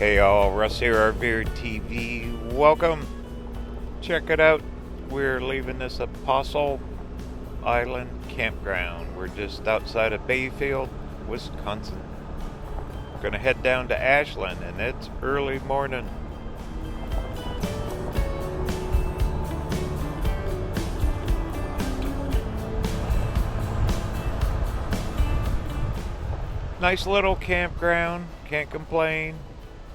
Hey all, Russ here, RVerTV. Welcome. Check it out. We're leaving this Apostle Island campground. We're just outside of Bayfield, Wisconsin. We're gonna head down to Ashland, and it's early morning. Nice little campground, can't complain.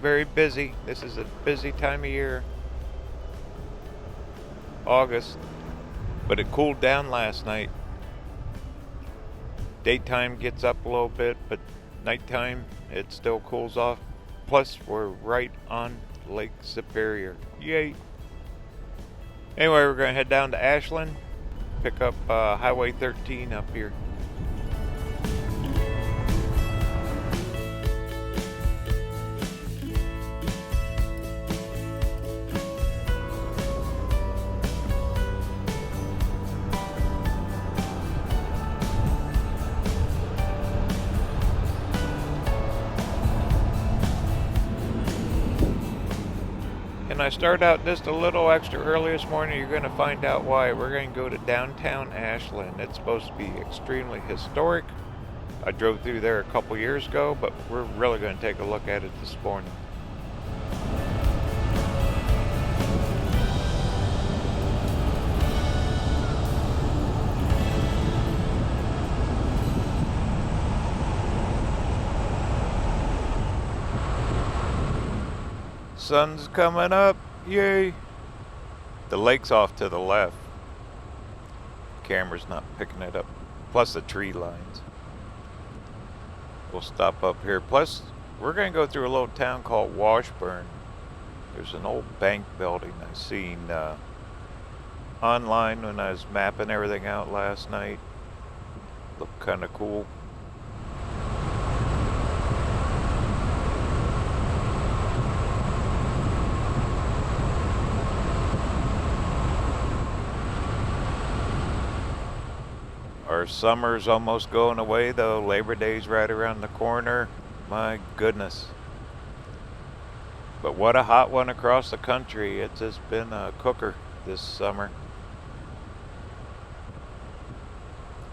Very busy. This is a busy time of year. August. But it cooled down last night. Daytime gets up a little bit, but nighttime it still cools off. Plus we're right on Lake Superior. Yay! Anyway, we're going to head down to Ashland. Pick up Highway 13 up here. And I start out just a little extra early this morning. You're going to find out why. We're going to go to downtown Ashland. It's supposed to be extremely historic. I drove through there a couple years ago, but we're really going to take a look at it this morning. Sun's coming up, yay! The lake's off to the left. Camera's not picking it up. Plus the tree lines. We'll stop up here. Plus, we're going to go through a little town called Washburn. There's an old bank building I seen online when I was mapping everything out last night. Looked kind of cool. Our summer's almost going away though. Labor Day's right around the corner. My goodness. But what a hot one across the country. It's just been a cooker this summer.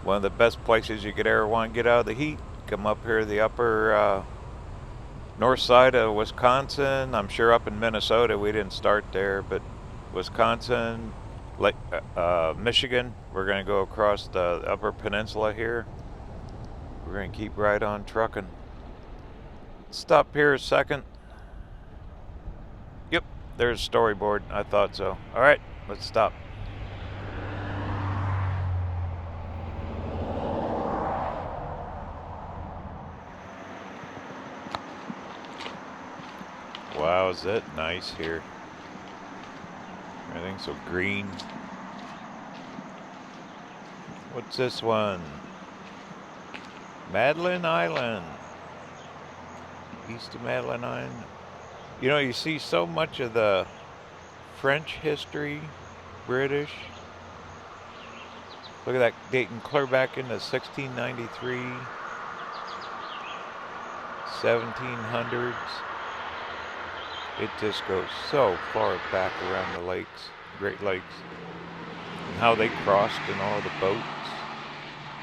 One of the best places you could ever want to get out of the heat. Come up here to the upper north side of Wisconsin. I'm sure up in Minnesota we didn't start there, but Wisconsin, Michigan, we're going to go across the upper peninsula here. We're going to keep right on trucking. Stop here a second. Yep, there's storyboard. I thought so. Alright, let's stop. Wow, is that nice here. Everything's so green. What's this one? Madeline Island. East of Madeline Island. You know, you see so much of the French history, British. Look at that, dating clear back into 1693, 1700s. It just goes so far back around the lakes, Great Lakes, and how they crossed in all the boats.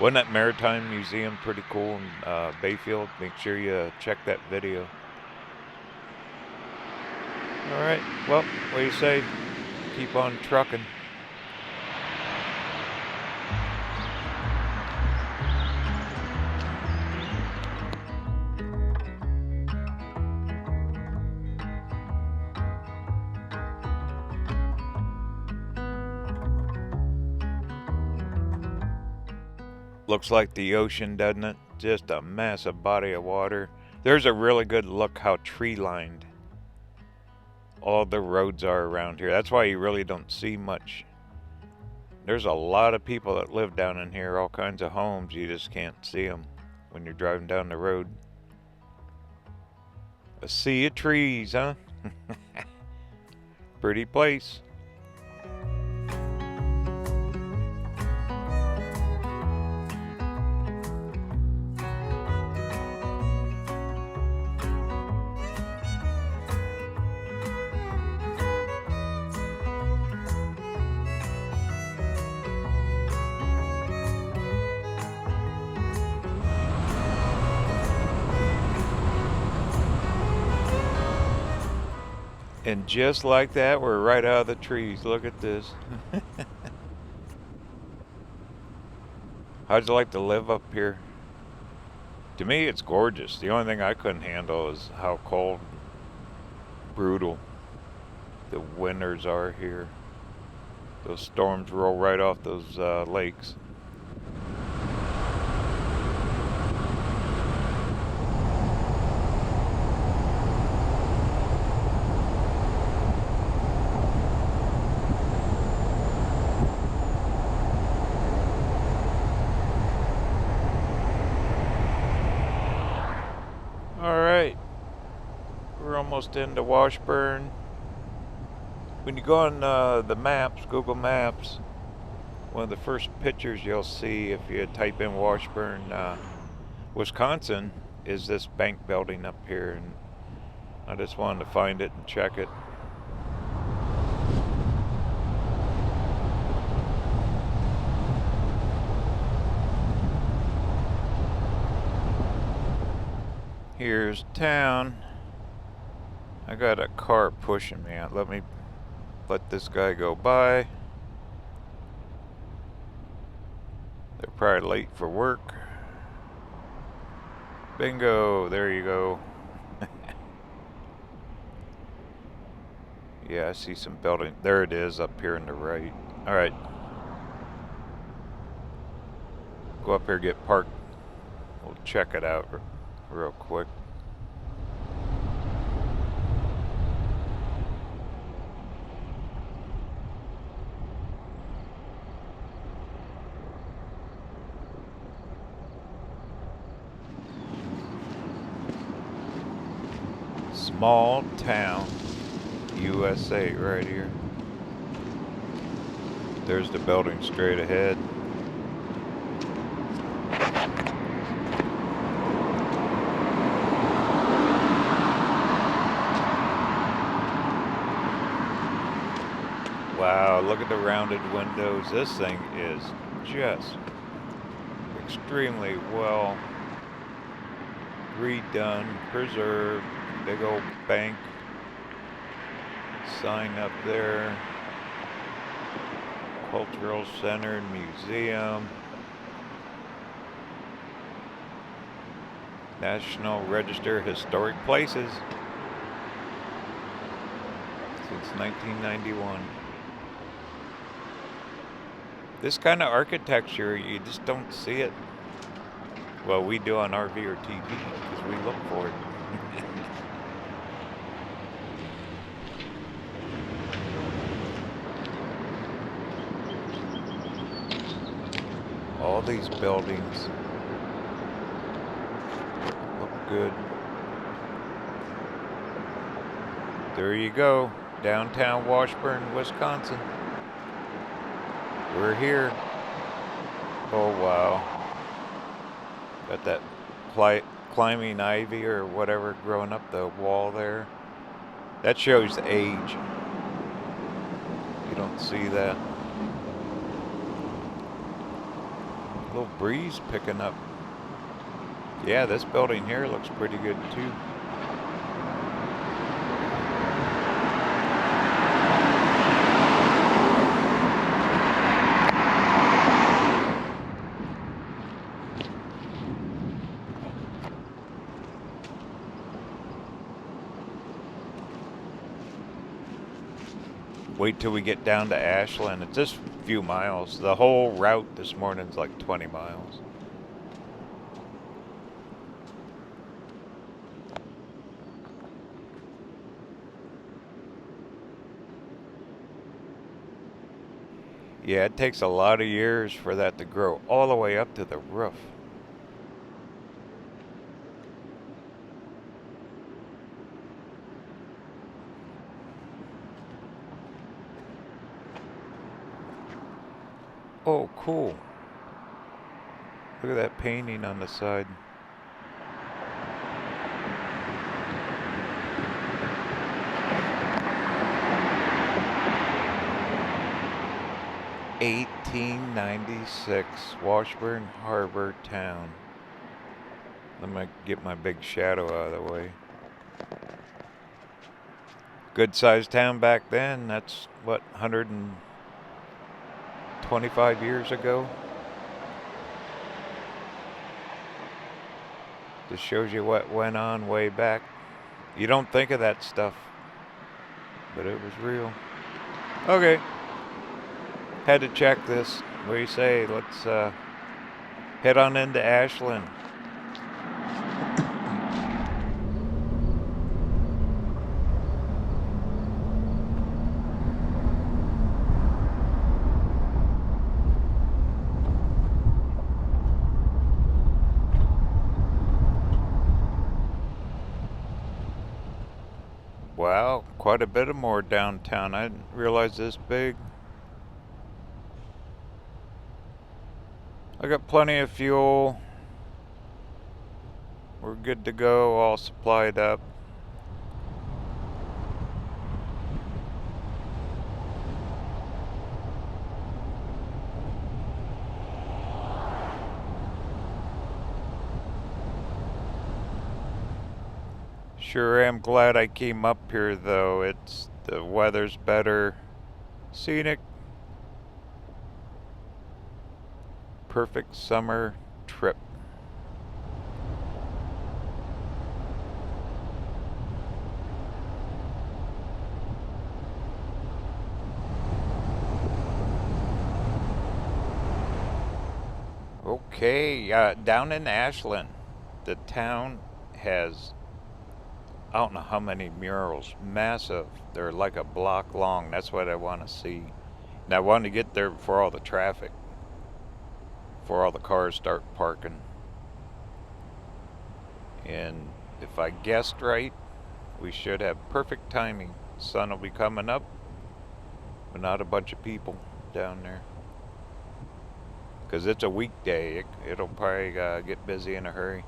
Wasn't that Maritime Museum pretty cool in Bayfield? Make sure you check that video. All right, well, what do you say? Keep on trucking. Looks like the ocean, doesn't it? Just a massive body of water. There's a really good look how tree-lined all the roads are around here. That's why you really don't see much. There's a lot of people that live down in here, all kinds of homes. You just can't see them when you're driving down the road. A sea of trees, huh? Pretty place. And just like that, we're right out of the trees. Look at this. How'd you like to live up here? To me, it's gorgeous. The only thing I couldn't handle is how cold, brutal the winters are here. Those storms roll right off those lakes. Alright, we're almost into Washburn. When you go on the maps, Google Maps, one of the first pictures you'll see if you type in Washburn, Wisconsin, is this bank building up here, and I just wanted to find it and check it. Here's town. I got a car pushing me out. Let me let this guy go by. They're probably late for work. Bingo, there you go. Yeah, I see some building. There it is up here on the right. Alright. Go up here, get parked. We'll check it out real quick. Small town, USA, right here. There's the building straight ahead. Wow, look at the rounded windows. This thing is just extremely well redone, preserved. Big old bank sign up there. Cultural Center, museum. National Register Historic Places since 1991. This kind of architecture, you just don't see it. Well, we do on RVerTV because we look for it. All these buildings look good. There you go, downtown Washburn, Wisconsin. We're here. Oh wow. Got that climbing ivy or whatever growing up the wall there. That shows age. You don't see that. Little breeze picking up. Yeah, this building here looks pretty good too. Wait till we get down to Ashland. It's just a few miles. The whole route this morning's like 20 miles. Yeah, it takes a lot of years for that to grow all the way up to the roof. Oh, cool. Look at that painting on the side. (1896) Washburn Harbor Town. Let me get my big shadow out of the way. Good sized town back then. That's what, 125 years ago? Just shows you what went on way back. You don't think of that stuff, but it was real. Okay, had to check this. What do you say? Let's head on into Ashland. Wow, quite a bit of more downtown. I didn't realize this big. I got plenty of fuel. We're good to go, all supplied up. Sure am glad I came up here though. The weather's better. Scenic. Perfect summer trip. Okay, down in Ashland, the town has, I don't know how many murals, massive. They're like a block long. That's what I want to see. And I want to get there before all the traffic, before all the cars start parking. And if I guessed right, we should have perfect timing. Sun will be coming up, but not a bunch of people down there. Because it's a weekday, it'll probably get busy in a hurry.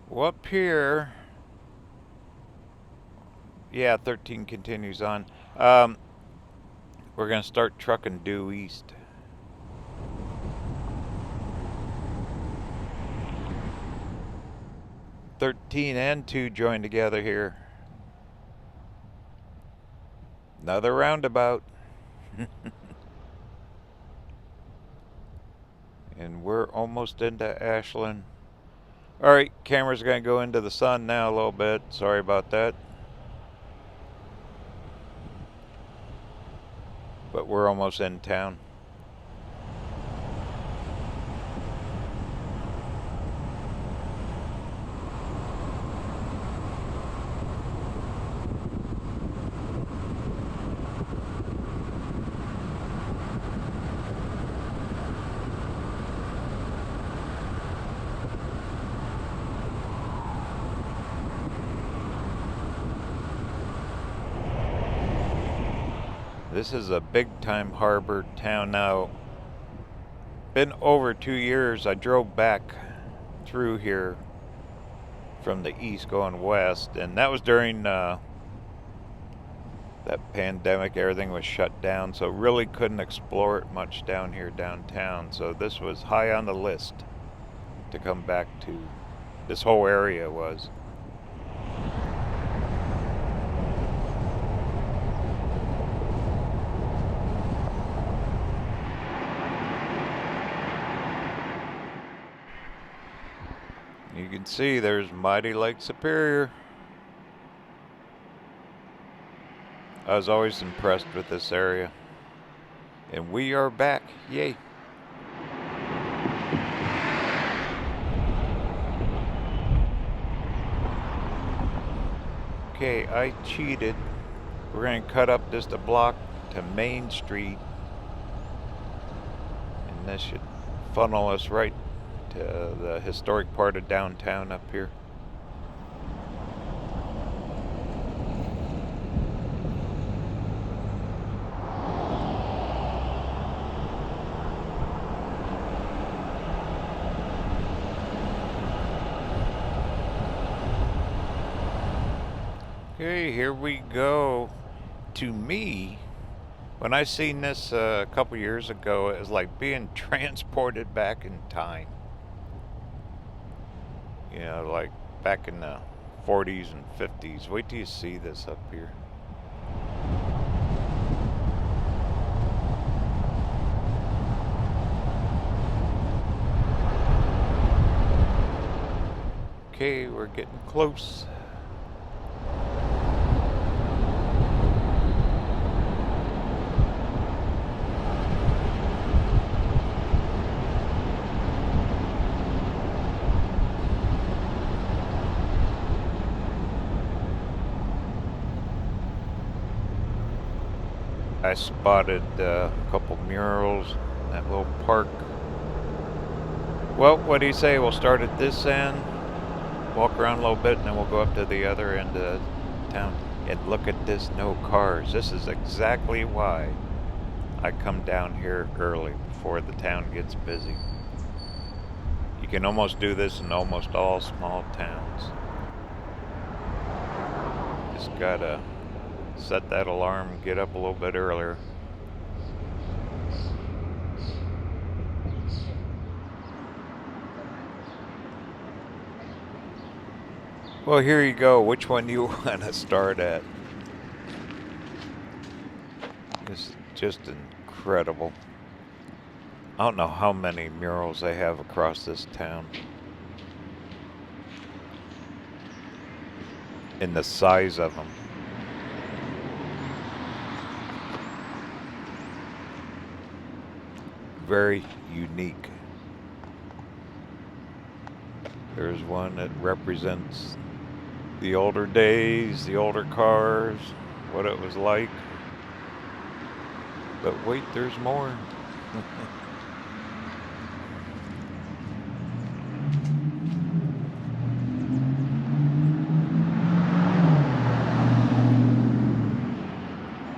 Well, up here, yeah, 13 continues on. We're going to start trucking due east. "13 and 2 join together here. Another roundabout." And we're almost into Ashland. Alright, camera's going to go into the sun now a little bit. Sorry about that. But we're almost in town. This is a big time harbor town now. Been over 2 years. I drove back through here from the east going west, and that was during that pandemic. Everything was shut down, so really couldn't explore it much down here downtown. So this was high on the list to come back to. This whole area was. You can see there's mighty Lake Superior. I was always impressed with this area. And we are back. Yay. Okay, I cheated. We're going to cut up just a block to Main Street. And this should funnel us right to the historic part of downtown up here. Okay, here we go. To me, when I seen this a couple years ago, it was like being transported back in time. You know, like back in the 40s and 50s. Wait till you see this up here. Okay, we're getting close. I spotted a couple murals in that little park. Well, what do you say? We'll start at this end, walk around a little bit, and then we'll go up to the other end of town. And look at this, no cars. This is exactly why I come down here early before the town gets busy. You can almost do this in almost all small towns. Just gotta set that alarm, get up a little bit earlier. Well, here you go. Which one do you want to start at? It's just incredible. I don't know how many murals they have across this town. And the size of them. Very unique. There's one that represents the older days, the older cars, what it was like. But wait, there's more.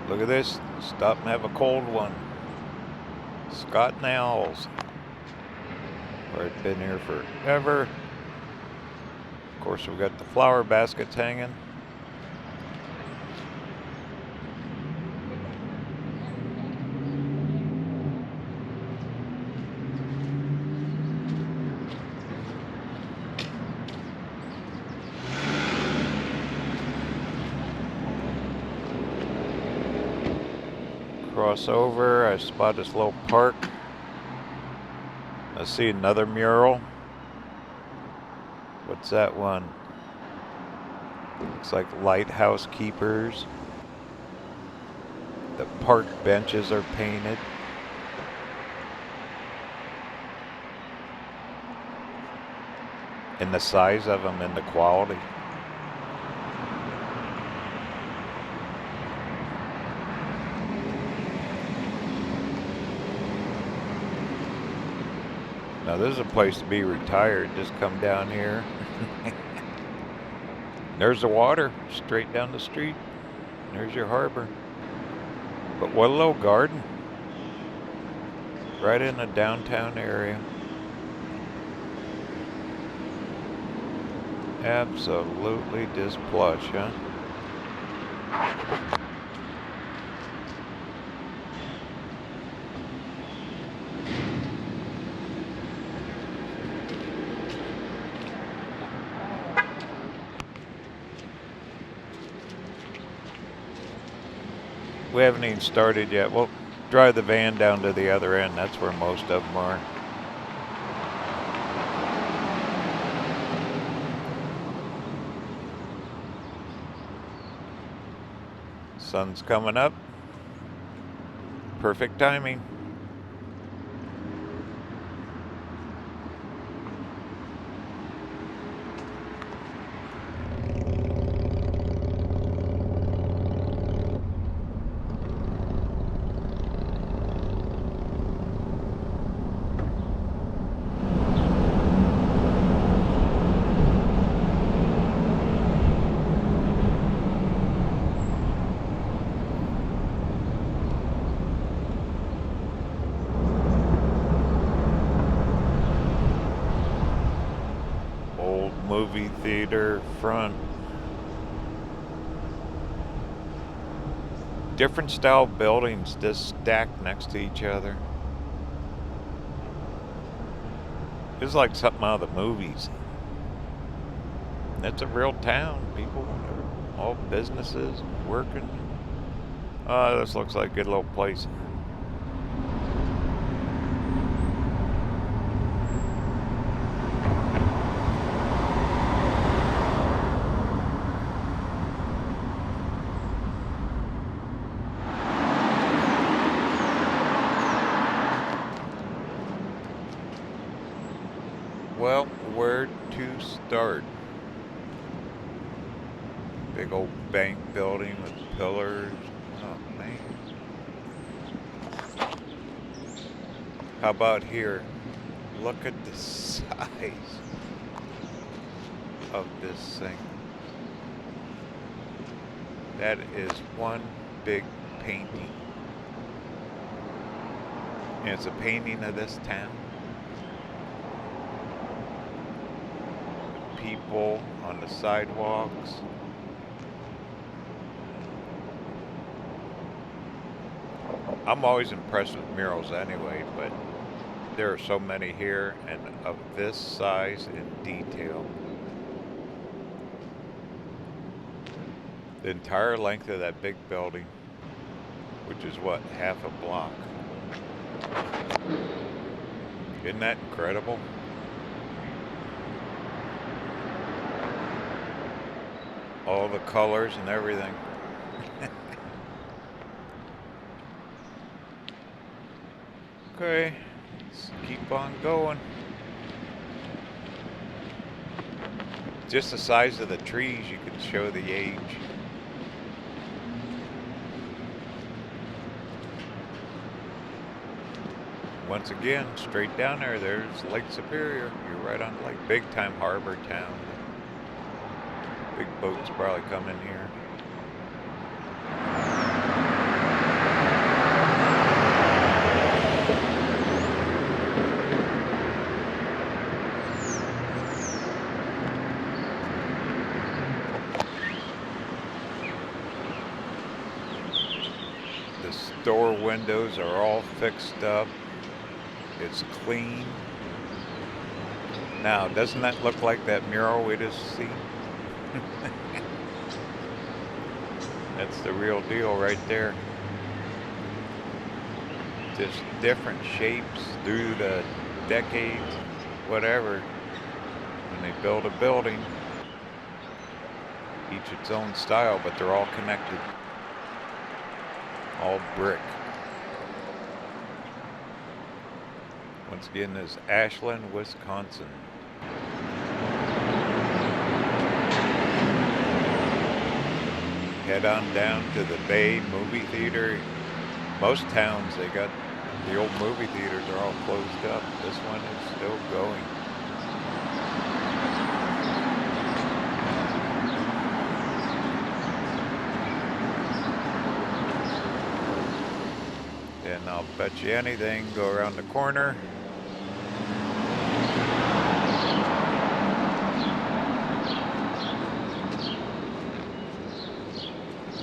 Look at this. Stop and have a cold one. Scott and Owls. I've been here forever. Of course, we've got the flower baskets hanging. Cross over, I spot this little park. I see another mural. What's that one? Looks like lighthouse keepers. The park benches are painted. And the size of them and the quality. Now this is a place to be retired. Just come down here. There's the water straight down the street. There's your harbor. But what a little garden. Right in the downtown area. Absolutely just plush, huh? We haven't even started yet. We'll drive the van down to the other end. That's where most of them are. Sun's coming up. Perfect timing. Movie theater front. different style buildings just stacked next to each other. It's like something out of the movies. It's a real town. People, all businesses, working. This looks like a good little place. Well, where to start? Big old bank building with pillars. Oh man. How about here? Look at the size of this thing. That is one big painting. And it's a painting of this town. People on the sidewalks. I'm always impressed with murals anyway, but there are so many here and of this size and detail. The entire length of that big building, which is what, half a block. Isn't that incredible? All the colors and everything. Okay, let's keep on going. Just the size of the trees, you can show the age. Once again, straight down there, there's Lake Superior. You're right on Lake. Big time harbor town. Big boats probably come in here. The store windows are all fixed up. It's clean. Now, doesn't that look like that mural we just seen? That's the real deal right there. Just different shapes through the decades, whatever. When they build a building, each its own style, but they're all connected. All brick. Once again, this is Ashland, Wisconsin. Head on down to the Bay movie theater. Most towns, they got the old movie theaters are all closed up. This one is still going. And I'll bet you anything, go around the corner.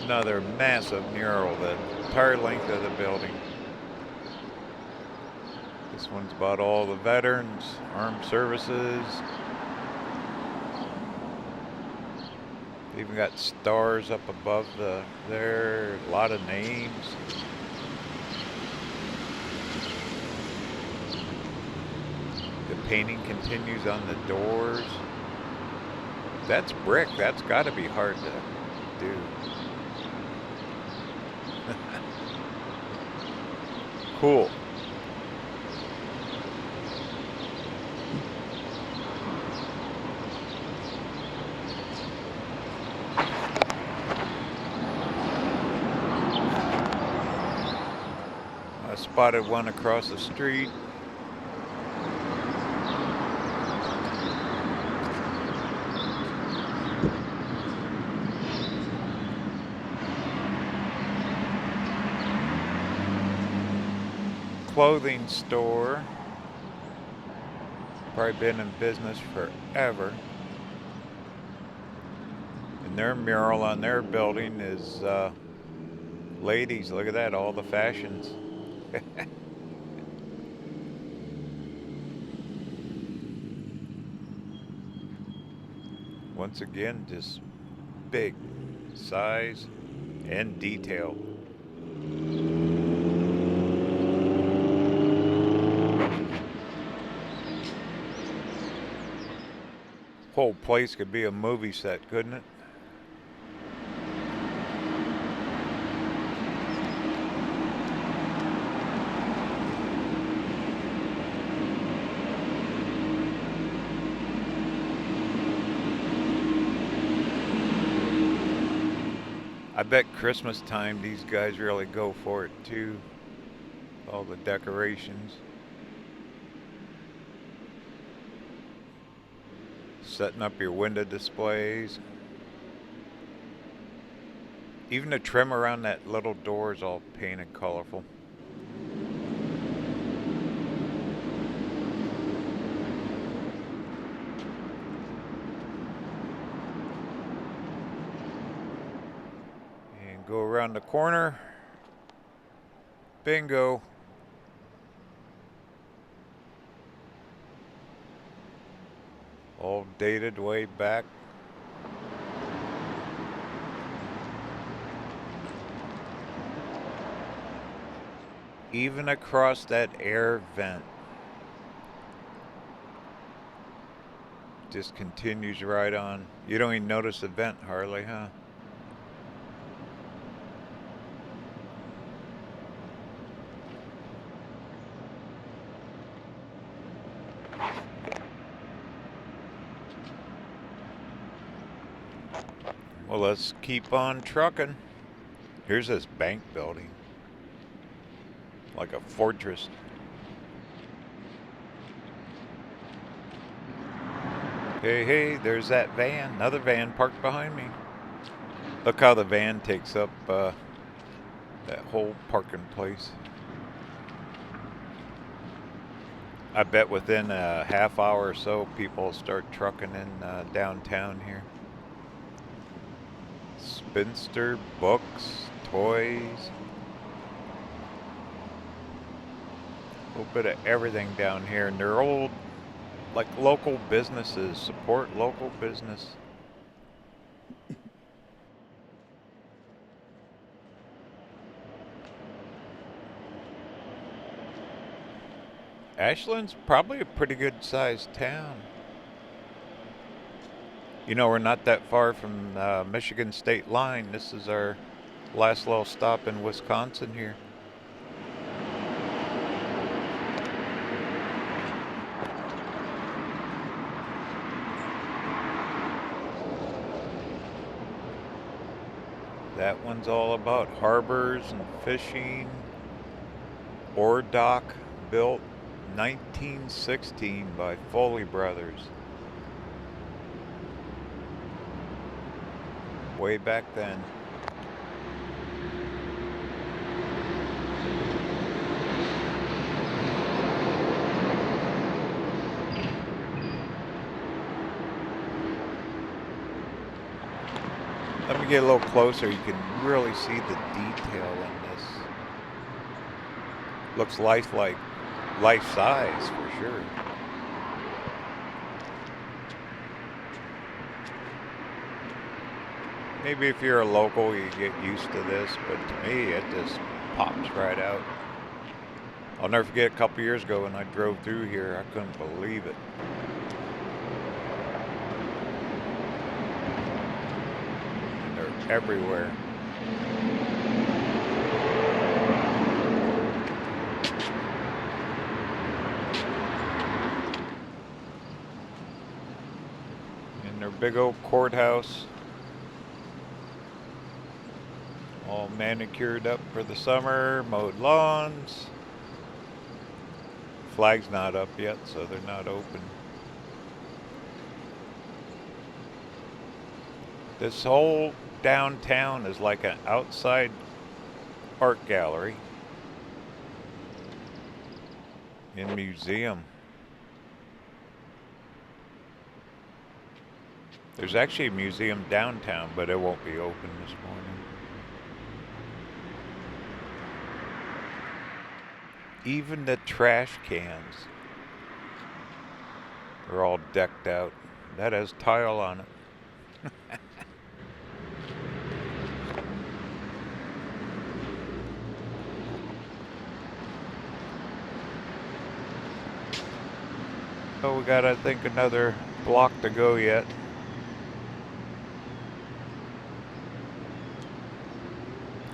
Another massive mural, the entire length of the building. This one's about all the veterans, armed services. Even got stars up above there, a lot of names. The painting continues on the doors. That's brick, that's gotta be hard to do. Cool. I spotted one across the street. Clothing store. Probably been in business forever. And their mural on their building is Ladies, look at that, all the fashions. Once again, just big size and detail. Whole place could be a movie set, couldn't it? I bet Christmas time these guys really go for it too. All the decorations. Setting up your window displays. Even the trim around that little door is all painted colorful. And go around the corner. Bingo. All dated way back. Even across that air vent. Just continues right on. You don't even notice the vent hardly, huh? Well, let's keep on trucking. Here's this bank building. Like a fortress. Hey, hey, there's that van. Another van parked behind me. Look how the van takes up that whole parking place. I bet within a half hour or so, people will start trucking in downtown here. Spinster, books, toys. A little bit of everything down here. And they're old, like local businesses. Support local business. Ashland's probably a pretty good sized town. You know, we're not that far from the Michigan state line. This is our last little stop in Wisconsin here. That one's all about harbors and fishing. Ore dock built 1916 by Foley Brothers. Way back then. Let me get a little closer. You can really see the detail in this. Looks lifelike, life size for sure. Maybe if you're a local, you get used to this, but to me, it just pops right out. I'll never forget a couple years ago when I drove through here, I couldn't believe it. They're everywhere. In their big old courthouse. All manicured up for the summer, mowed lawns. Flag's not up yet, so they're not open. This whole downtown is like an outside art gallery and museum. There's actually a museum downtown, but it won't be open this morning. Even the trash cans are all decked out. That has tile on it. So we got, I think, another block to go yet.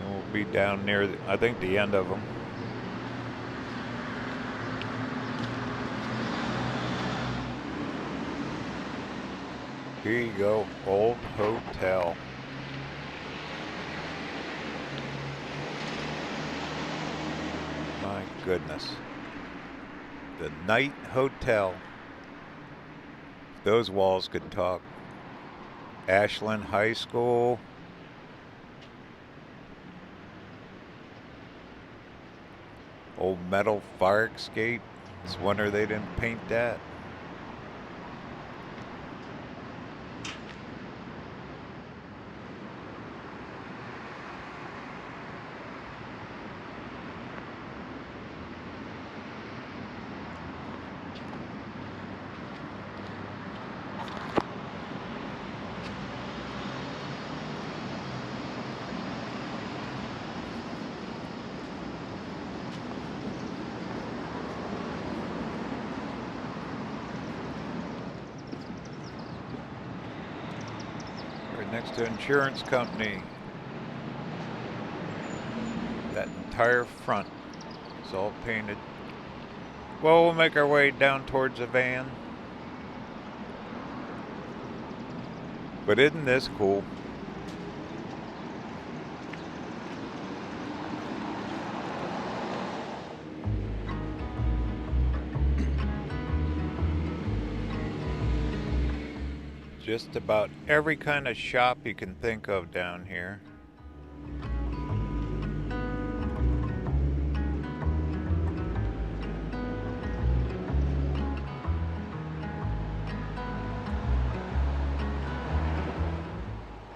And we'll be down near, I think, the end of them. Here you go, old hotel. My goodness. The Night Hotel. Those walls could talk. Ashland High School. Old metal fire escape. It's a wonder they didn't paint that. Next to insurance company. That entire front is all painted. Well, we'll make our way down towards the van. But isn't this cool? Just about every kind of shop you can think of down here.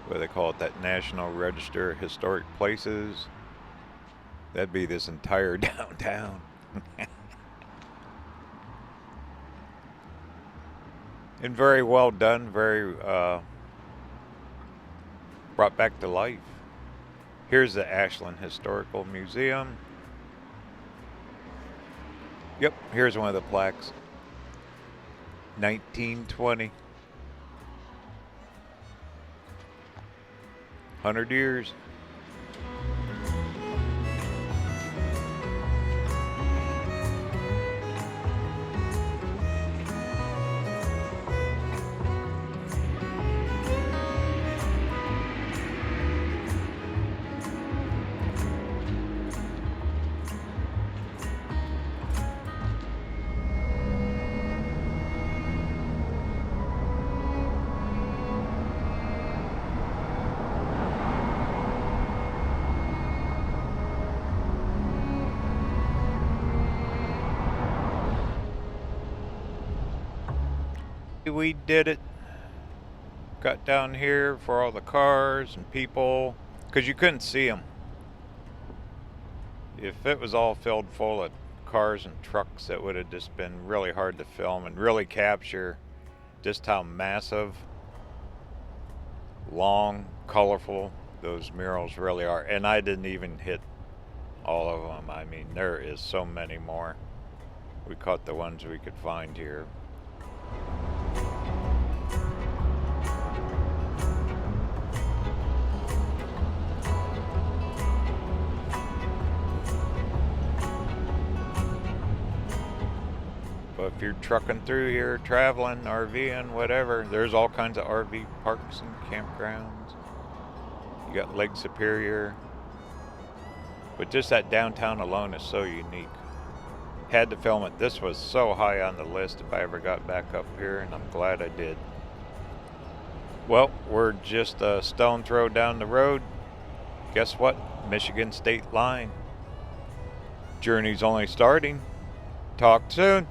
What do they call it? That National Register of Historic Places. That'd be this entire downtown. And very well done, very brought back to life. Here's the Ashland Historical Museum. Yep, here's one of the plaques. 1920. 100 years. We did it. Got down here for all the cars and people, because you couldn't see them. If it was all filled full of cars and trucks, it would have just been really hard to film and really capture just how massive, long, colorful those murals really are. And I didn't even hit all of them. I mean, there is so many more. We caught the ones we could find here. But if you're trucking through here, traveling, RVing, whatever, there's all kinds of RV parks and campgrounds. You got Lake Superior. But just that downtown alone is so unique. Had to film it. This was so high on the list if I ever got back up here, and I'm glad I did. Well, we're just a stone throw down the road. Guess what? Michigan state line. Journey's only starting. Talk soon.